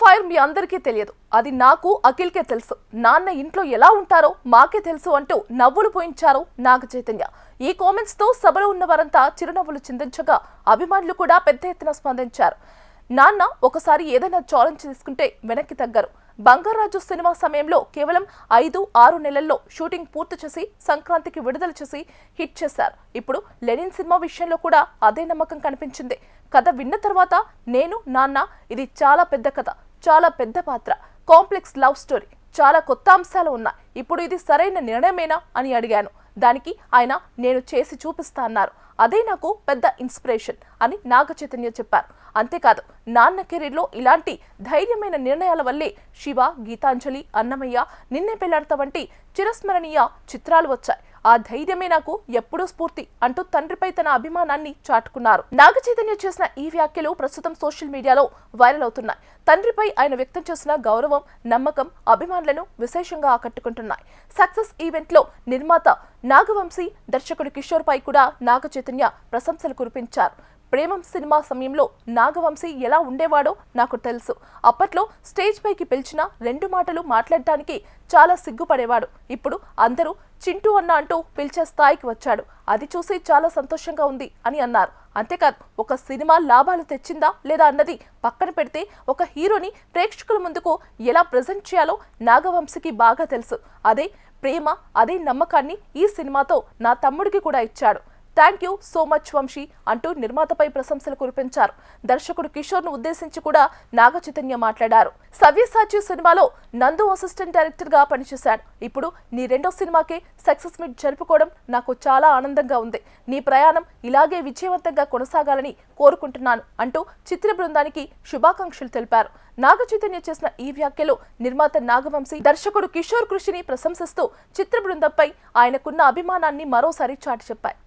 Fire మీ అందరికీ తెలియదు, అది నాకు అఖిల్కే తెలుసు. నాన్న ఇంట్లో ఎలా ఉంటారో మాకే తెలుసు అంటూ నవ్వులు పోయించారు నాగ చైతన్య. ఈ కామెంట్స్ తో సభలో ఉన్న వారంతా చిరునవ్వులు చిందించగా అభిమానులు కూడా పెద్ద ఎత్తున స్పందించారు. నాన్న ఒకసారి ఏదైనా ఛాలెంజ్ తీసుకుంటే వెనక్కి తగ్గరు. బంగారాజు సినిమా సమయంలో కేవలం 5-6 నెలల్లో షూటింగ్ పూర్తి చేసి సంక్రాంతికి విడుదల చేసి హిట్ చేశారు. ఇప్పుడు లెనిన్ సినిమా విషయంలో కూడా అదే నమ్మకం కనిపించింది. కథ విన్న తర్వాత నేను నాన్న ఇది చాలా పెద్ద కథ, చాలా పెద్ద పాత్ర, కాంప్లెక్స్ లవ్ స్టోరీ, చాలా కొత్త అంశాలు ఉన్నాయి. ఇప్పుడు ఇది సరైన నిర్ణయమేనా అని అడిగాను. దానికి ఆయన నేను చేసి చూపిస్తా అన్నారు. అదే నాకు పెద్ద ఇన్స్పిరేషన్ అని నాగ చైతన్య చెప్పారు. అంతేకాదు నాన్న కెరీర్లో ఇలాంటి ధైర్యమైన నిర్ణయాల వల్లే శివ, గీతాంజలి, అన్నమయ్య, నిన్నే పెళ్లాడతా వంటి చిరస్మరణీయ చిత్రాలు వచ్చాయి. ఆ ధైర్యమే నాకు ఎప్పుడూ స్ఫూర్తి అంటూ తండ్రిపై తన అభిమానాన్ని చాటుకున్నారు. నాగ చైతన్య చేసిన ఈ వ్యాఖ్యలు ప్రస్తుతం సోషల్ మీడియాలో వైరల్ అవుతున్నాయి. తండ్రిపై ఆయన వ్యక్తం చేసిన గౌరవం, నమ్మకం అభిమానులను విశేషంగా ఆకట్టుకుంటున్నాయి. సక్సెస్ ఈవెంట్ లో నిర్మాత నాగవంశీ, దర్శకుడు కిషోర్ పై కూడా నాగ చైతన్య ప్రశంసలు కురిపించారు. ప్రేమం సినిమా సమయంలో నాగవంశీ ఎలా ఉండేవాడో నాకు తెలుసు. అప్పట్లో స్టేజ్ పైకి పిలిచిన 2 మాటలు మాట్లాడటానికి చాలా సిగ్గుపడేవాడు. ఇప్పుడు అందరూ చింటూ అన్న అంటూ పిలిచే స్థాయికి వచ్చాడు. అది చూసి చాలా సంతోషంగా ఉంది అని అన్నారు. అంతేకాదు ఒక సినిమా లాభాలు తెచ్చిందా లేదా అన్నది పక్కన పెడితే ఒక హీరోని ప్రేక్షకుల ముందుకు ఎలా ప్రజెంట్ చేయాలో నాగవంశీకి బాగా తెలుసు. అదే ప్రేమ, అదే నమ్మకాన్ని ఈ సినిమాతో నా తమ్ముడికి కూడా ఇచ్చాడు. Thank you so much Vamsi అంటూ నిర్మాతపై ప్రశంసలు కురిపించారు. దర్శకుడు కిషోర్ ను ఉద్దేశించి కూడా నాగ చైతన్య మాట్లాడారు. సవ్యసాచి సినిమాలో నందు అసిస్టెంట్ డైరెక్టర్ గా పనిచేశాడు. ఇప్పుడు నీ 2వ సినిమాకే సక్సెస్ మీట్ జరుపుకోవడం నాకు చాలా ఆనందంగా ఉంది. నీ ప్రయాణం ఇలాగే విజయవంతంగా కొనసాగాలని కోరుకుంటున్నాను అంటూ చిత్ర బృందానికి శుభాకాంక్షలు తెలిపారు. నాగ చైతన్య చేసిన ఈ వ్యాఖ్యలు నిర్మాత నాగవంశీ, దర్శకుడు కిషోర్ కృషిని ప్రశంసిస్తూ చిత్ర బృందంపై ఆయనకున్న అభిమానాన్ని మరోసారి చాటి చెప్పాయి.